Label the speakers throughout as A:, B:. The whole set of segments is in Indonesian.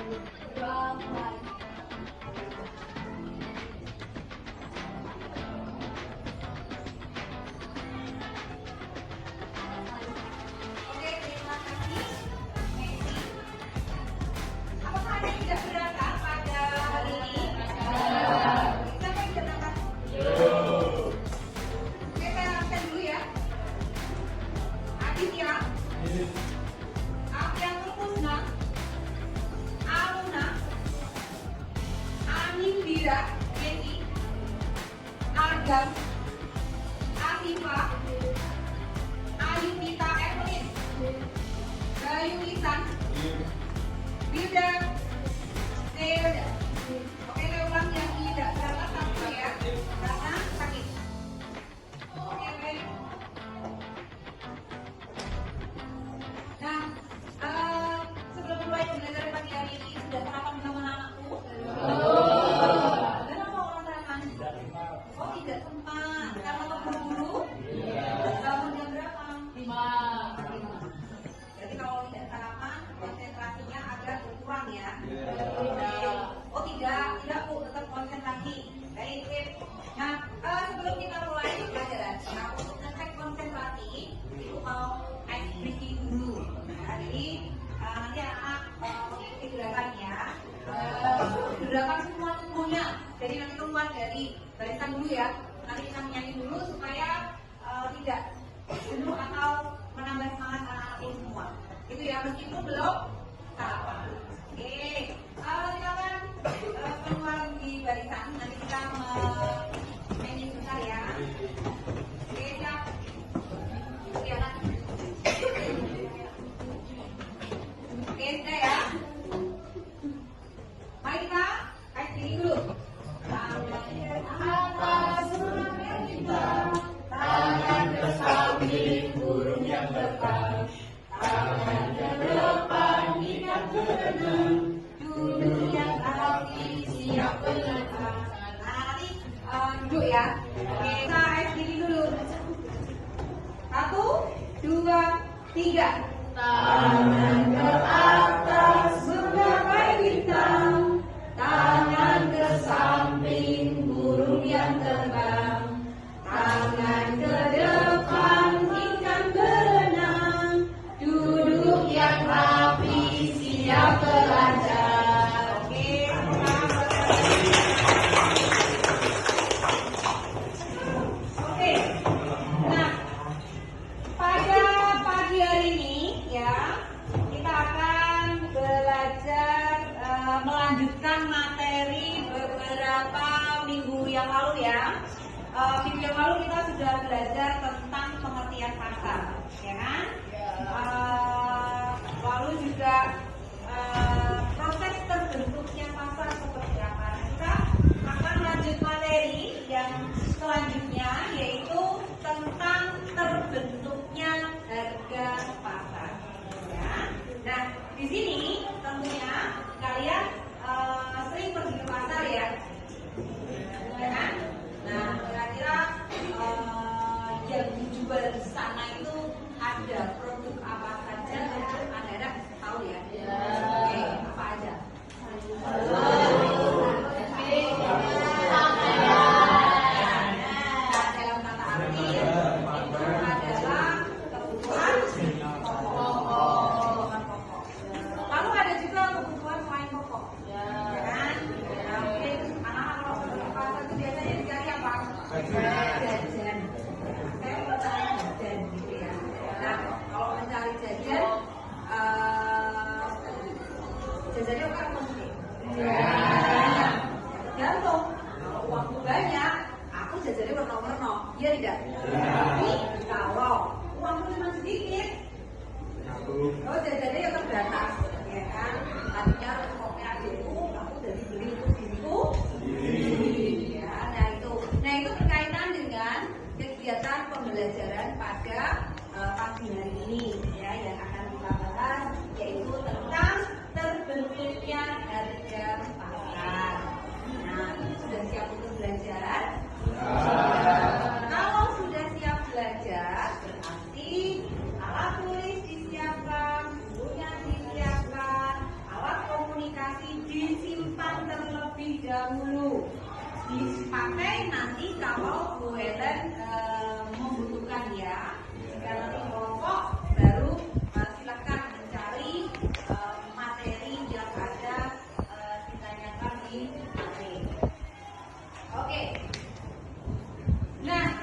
A: Oke, terima kasih, Messi. Apakah ada yang tidak berangkat pada hari ini? Siapa yang tidak berangkat? Oke, saya absen dulu ya. Aditya, Aprianto Kusna, Aruna, Anindira, Messi, Agam, Asifa, Ayudita Evelyn, Bayu Lisan, Bilda, Zelda. Oke, saya ulang yang tidak berangkat satu ya, karena sakit. Oke, baik. Nah, sebelum mulai belajar pagi hari ini sudah sarapan bersama anakku? Kenapa orang sarapan? Oh, tidak sempat karena terburu-buru. Bangun jam berapa? 5. Jadi kalau tidak sarapan, konsentrasinya agak berkurang ya. Oh tidak Bu, tetap konsentrasi. Baik, sip. Nah, sebelum kita mulai pelajaran, nah untuk ngecek konsentrasi itu mau ice breaking dulu. Nah, jadi nanti anak mengikuti gerakannya, gerakan semua tubuhnya. Jadi nanti keluar dari barisan dulu ya. Nanti kita menyanyi dulu supaya tidak jenuh atau menambah semangat anak-anak ini semua. Itu ya, meskipun belum sarapan. Oke, silakan keluar di barisan. Nanti kita menyanyi sebentar ya. Oke, siap. Silakan. Oke, sudah ya. Mari kita ice breaking dulu. Tangan ke atas, tangan kita. Tangan ke samping, burung yang depan. Tangan ke depan, ikat berenang. Duduk yang rapi, siap berenang. Nah, nanti duduk ya. Oke, kita ice breaking dulu. 1, 2, 3. Tangan ke atas, menggapai bintang. Tangan ke samping, burung yang terbang. Tangan ke depan, ikan berenang. Duduk yang rapi, siap belajar. Oke, oke. Nah, pada pagi hari ini ya, kita akan belajar melanjutkan materi beberapa minggu yang lalu ya. Minggu yang lalu kita sudah belajar tentang pengertian pasar, ya kan? Lalu juga proses terbentuknya pasar seperti apa. Kita akan lanjut materi yang selanjutnya, yaitu tentang terbentuknya harga pasar. Ya. Nah, di sini tentunya kalian sering pergi ke pasar ya, ya kan? Nah, kira-kira yang dijual di sana itu ada produk apa saja? Ada tahu ya? disimpan terlebih dahulu. Dipakai nanti kalau Bu Helen membutuhkan ya. Jika nanti kelompok baru silakan mencari materi yang ada ditanyakan di materi. Oke. Nah,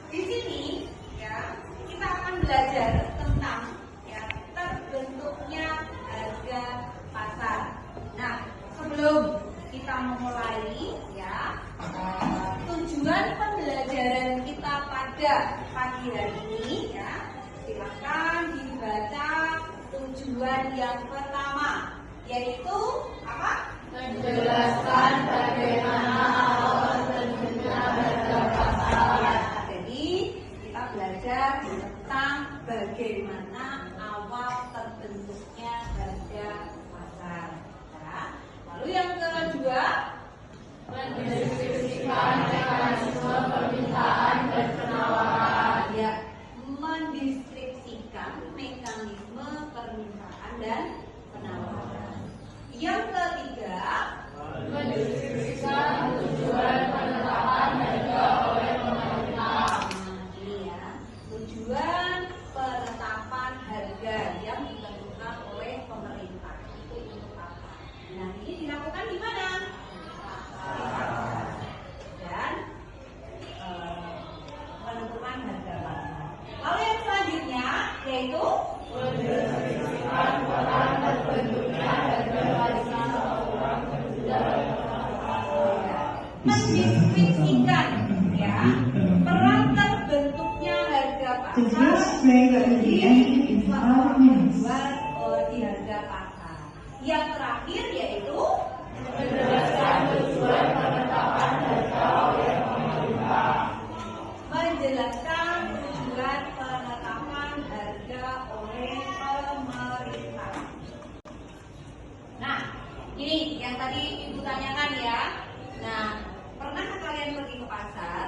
A: di sini ya kita akan belajar tentang ya terbentuknya harga pasar. Nah, sebelum kita memulai ya tujuan pembelajaran kita pada pagi hari ini ya, silakan dibaca tujuan yang pertama, yaitu apa? Menjelaskan bagaimana awal terbentuknya harga pasar. Ya, jadi kita belajar tentang bagaimana awal terbentuknya harga pasar. Ya. Lalu yang kedua, mendeskripsikan mekanisme permintaan dan penawaran. Ya, mendeskripsikan mekanisme permintaan dan penawaran. Yang ketiga, mendeskripsikan tujuan penetapan harga oleh pemerintah. Ini ya, tujuan penetapan harga yang ditentukan oleh pemerintah itu untuk apa? Nah, ini dilakukan di mana? Dan menentukan harga pasar. Lalu yang selanjutnya yaitu mendeskripsikan peran terbentuknya harga pasar. Mendeskripsikan ya peran terbentuknya harga pasar. Jadi membuat di harga pasar. Yang terakhir yaitu menjelaskan tujuan penetapan harga oleh pemerintah. Menjelaskan tujuan penetapan harga oleh pemerintah. Nah, ini yang tadi Ibu tanyakan ya. Nah, pernah kalian pergi ke pasar?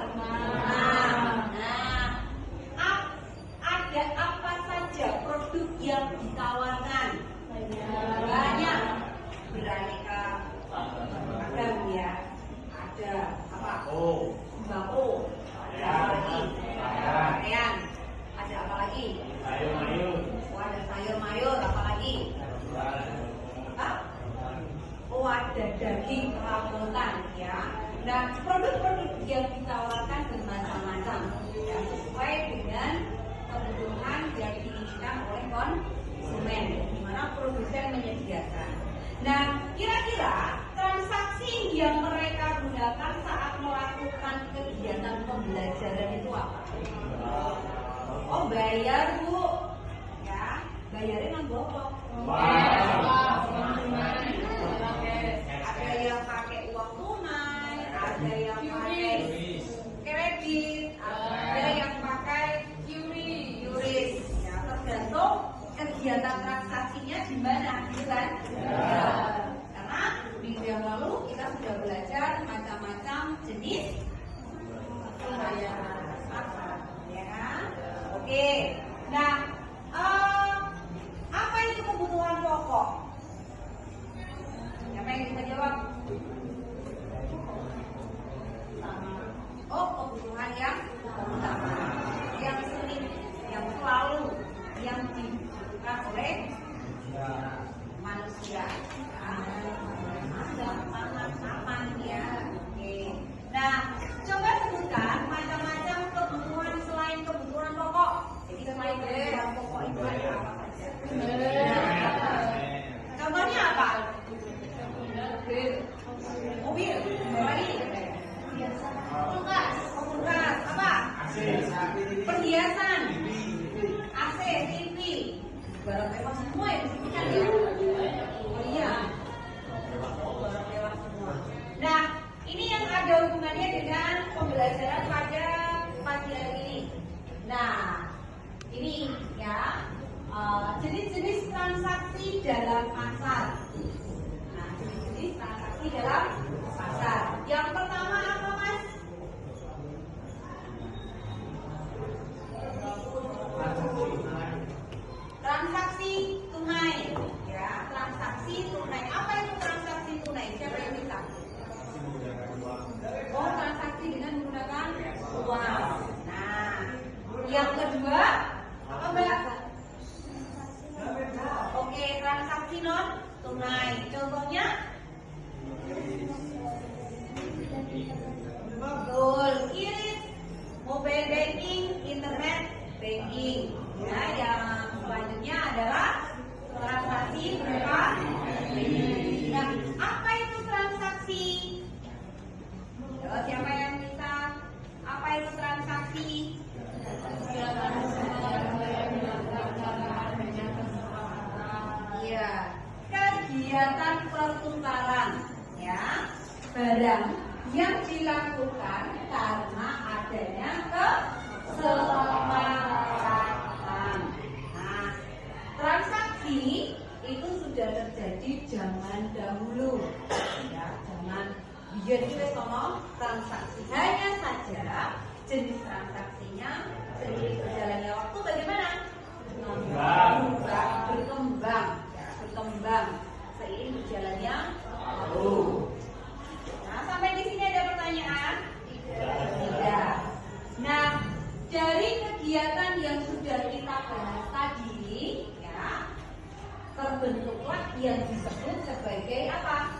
A: Ada apa saja produk yang ditawarkan? Banyak, beraneka ragam ya. Ada apa? Sembako. Ada apa lagi? Pakaian. Ada apa lagi? Sayur mayur. Ada sayur mayur. Apa lagi? Ada daging perabotan ya. Nah, produk-produk yang ditawarkan bermacam-macam ya, sesuai dengan kebutuhan yang diinginkan oleh konsumen, di mana produsen menyediakan. Nah, kira-kira transaksi yang mereka gunakan saat melakukan kegiatan pembelajaran itu apa? Oh, bayar Bu, ya, bayarnya nang gopok. Ada yang pakai uang tunai, ada yang pakai kredit, ada yang pakai QRIS. Ya, tergantung kegiatan transaksinya di mana, gitu kan? Ya. Karena minggu yang lalu kita sudah belajar macam-macam jenis pembayaran pasar, ya kan? Oke. Nah, apa itu kebutuhan pokok? Siapa yang bisa jawab? Oh, kebutuhan yang utama, yang sering, yang selalu, yang dibutuhkan oleh manusia. Ada pangan ya. Oke. Nah, coba sebutkan macam-macam kebutuhan selain kebutuhan pokok. Jadi selain kebutuhan pokok itu ada apa saja? Contohnya apa? Mobil, lagi. Kulkas, apa? Perhiasan, AC, TV. Barang mewah semua yang disebutkan ya. Oh iya. Barang mewah semua. Nah, ini yang ada hubungannya dengan pembelajaran pada pagi hari ini. Nah, ini ya jenis-jenis transaksi dalam pasar. Nah, jenis-jenis transaksi dalam pasar. Yang pertama apa, Mas? Transaksi tunai. Ya, transaksi tunai. Apa itu transaksi tunai? barang yang dilakukan karena adanya kesepakatan. Nah, transaksi itu sudah terjadi zaman dahulu, ya, zaman biyen itu sono transaksi. Hanya saja jenis transaksinya seiring berjalannya waktu bagaimana? Berkembang, ya, berkembang seiring berjalannya waktu. Nah, sampai di sini ada pertanyaan? Tidak. Nah, dari kegiatan yang sudah kita bahas tadi, ya, terbentuklah yang disebut sebagai apa?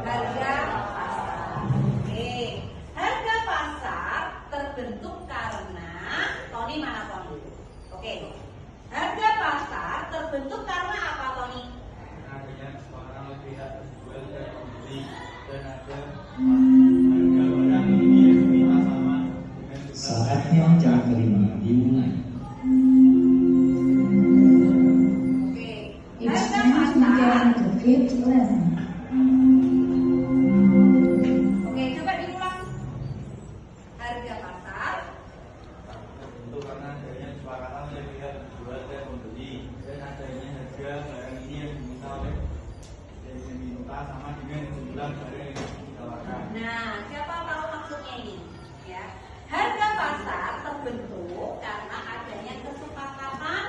A: Harga pasar. Oke. Harga pasar terbentuk karena Tony mana Tony? Oke. Harga pasar terbentuk karena apa Tony?
B: Adanya orang lebih jual dan membeli dan ada harga barang ini yang diminta sama dengan
C: Saatnya jam 5 dimulai.
A: Oke.
D: It's
A: Harga
D: time to
A: pasar.
D: begin the fifth lesson.
A: Oke, coba diulang. Harga pasar
B: terbentuk karena adanya kesepakatan oleh pihak penjual dan pembeli dan adanya harga barang ini yang diminta sama dengan jumlah barang yang ditawarkan.
A: Nah, siapa tahu maksudnya ini? Ya, harga pasar terbentuk karena adanya kesepakatan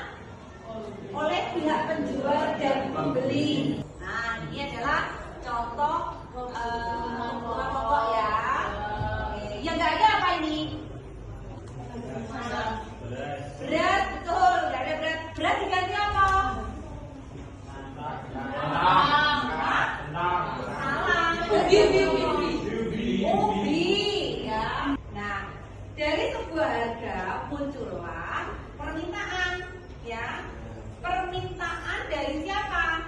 A: oleh pihak penjual dan pembeli. Nah, ini adalah contoh pokok ya. Oke. Yang nggak ada apa ini? Berat, betul. Nggak ada berat. Berat diganti apa? Salah. Ubi, ya. Nah, dari sebuah harga muncullah permintaan, ya. Permintaan dari siapa?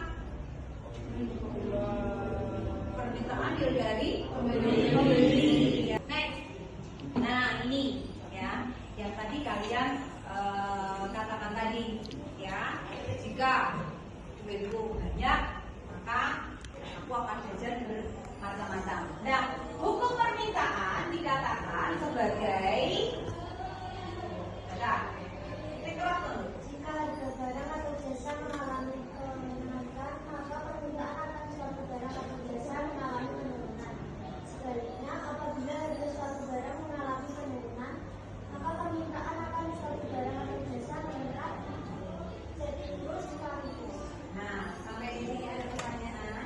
A: Permintaan dari pembeli. Next. Nah, ini ya, yang tadi kalian katakan tadi, ya. Jika duitku banyak, maka aku akan jajan bermacam-macam. Nah, hukum permintaan dikatakan sebagai
E: Jika harga barang atau jasa mengalami kenaikan, maka permintaan akan suatu barang atau jasa mengalami penurunan. Sebaliknya, apabila harga suatu barang mengalami penurunan, maka permintaan akan suatu barang atau jasa meningkat. Jadi terus sekaligus.
A: Nah, sampai di sini ada pertanyaan.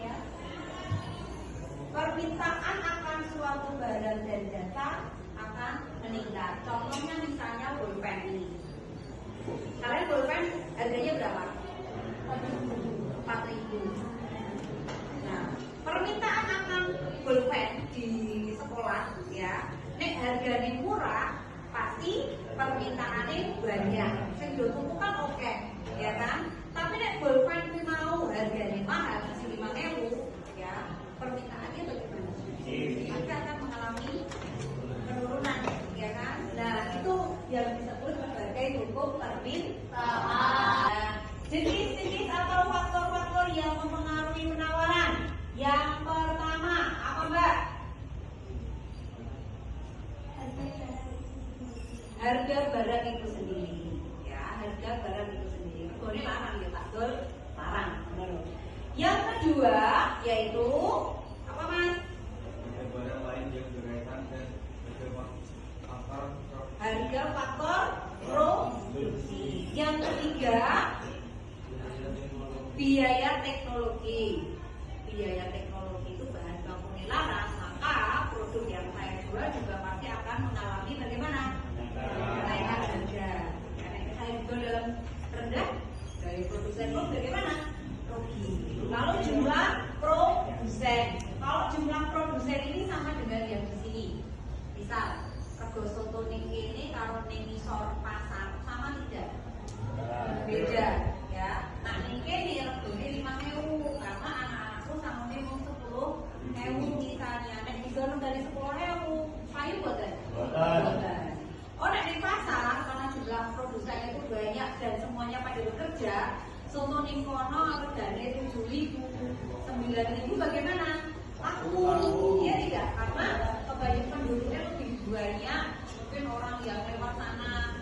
A: Ya. Permintaan akan suatu barang dan jasa akan meningkat. Contohnya misalnya pulpen ini. Kalian pulpen harganya berapa? 4.000. Nah, permintaan akan pulpen di sekolah, ya. Nek harganya murah, pasti permintaannya banyak. Sing tuku kan oke, ya kan? Tapi nek pulpen kuwi mau harganya mahal, masih 5.000, ya. Permintaannya bagaimana? Pasti akan mengalami penurunan, ya kan? Nah, itu yang disebut sebagai hukum permintaan. Nah, jenis-jenis atau faktor-faktor yang mempengaruhi penawaran. Yang pertama, apa Mbak? Harga barang itu sendiri, ya, harga barang itu sendiri. Ini larang ya Pak, betul? Larang, benar. Yang kedua yaitu apa Mas?
B: Ada barang lain yang berkaitan dan
A: Harga faktor produksi. Yang ketiga biaya teknologi. Biaya teknologi itu bahan bakunya larang, maka produk yang saya jual juga pasti akan mengalami bagaimana? Kenaikan harga. Karena saya jual dalam rendah, dari produsen pun bagaimana? Rugi. Lalu jumlah produsen. Kalau jumlah produsen ini sama dengan yang di sini. Misal, rego soto ning kene karo ning ngisor pasar sama tidak? Beda, ya. Nah, ning kene regone 5.000 karena anak-anakku samune mung 10.000 misalnya. Nek digono dari 10.000, payu boten? Boten. Oh, nek di pasar karena jumlah produsen itu banyak dan semuanya pada bekerja, soto Ningkono regane 7.000, 9.000 bagaimana? Laku, iya tidak? Karena kebanyakan penduduknya lebih banyak, mungkin orang yang lewat sana,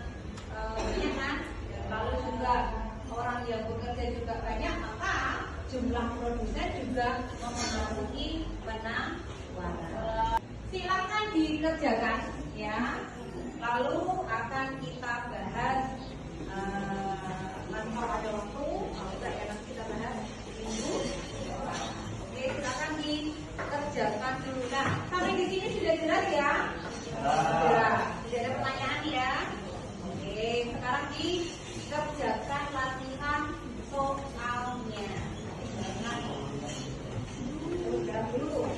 A: ya kan? Lalu juga orang yang bekerja juga banyak, maka jumlah produsen juga memenuhi penawaran. Silakan dikerjakan, ya. Lalu akan kita bahas nanti kalau ada waktu, kalau tidak ya nanti kita bahas minggu. Oke, silakan dikerjakan dulu. Nah, sampai di sini sudah jelas ya? Sudah. Tidak ada pertanyaan ya? Oke, sekarang dikerjakan latihan soalnya. Udah dulu.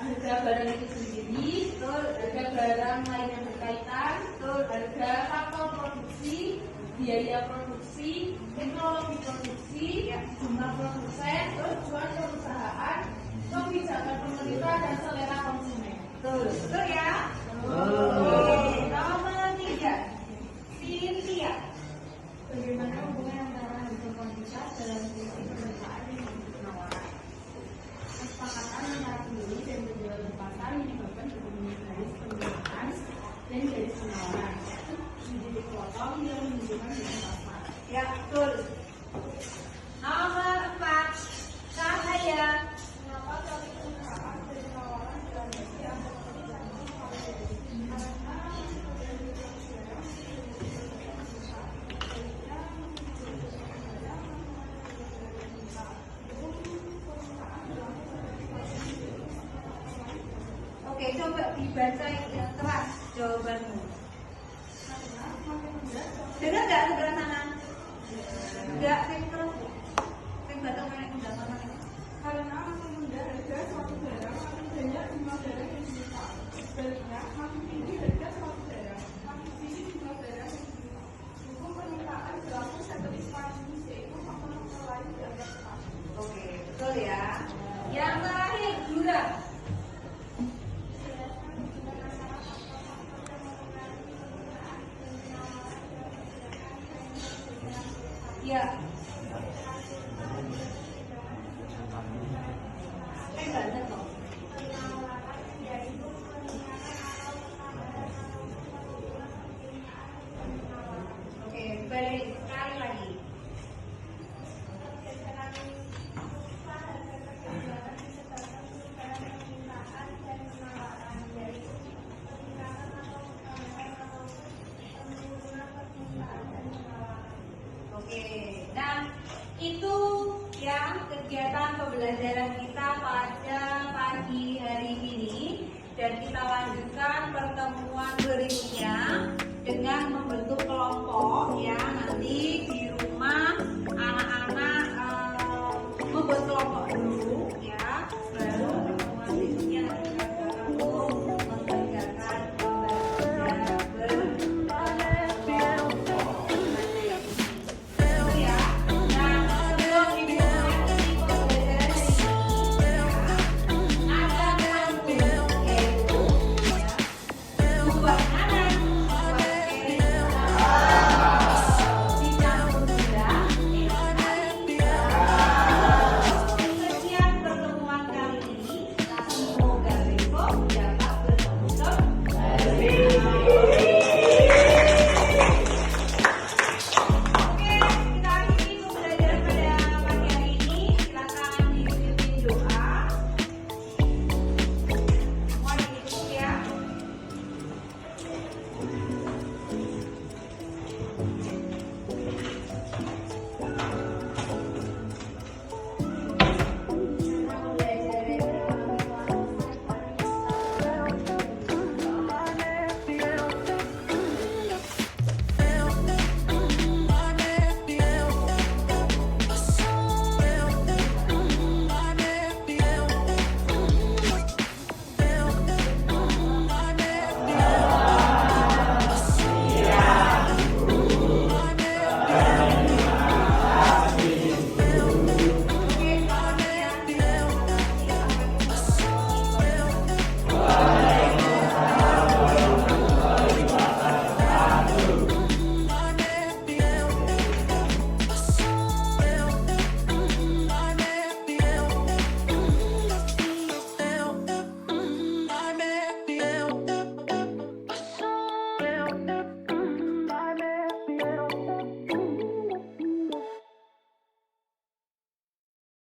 D: Harga barang itu sendiri, harga barang lain yang berkaitan, harga faktor produksi, biaya produksi, teknologi produksi, jumlah produsen, tujuan perusahaan, kebijakan pemerintah dan selera konsumen.
A: Betul ya? Oke, nomor 3, Cynthia.
D: uang yang menunjukkan dengan pasar.
A: Ya, betul. Nomor 4, Cahaya.
E: Mengapa suatu perusahaan beri tawaran gradasi agar pekerjaannya
A: Oke, coba dibaca yang keras jawabanmu. Dengar nggak sebelah sana? Enggak, sing batal menek udah mana?
D: Karena makin rendah harga suatu barang, makin banyak jumlah barang yang diminta. Sebaliknya, makin tinggi harga suatu barang, makin tinggi jumlah barang yang diminta. Hukum permintaan berlaku seperti jenis, yaitu faktor-faktor lain dianggap tetap.
A: Oke, betul ya. Yang terakhir, Jura. Ya. Banyak loh. Oke, balik sekali lagi. Oke, nah itu yang kegiatan pembelajaran kita pada pagi hari ini, dan kita lanjutkan pertemuan berikutnya dengan membentuk kelompok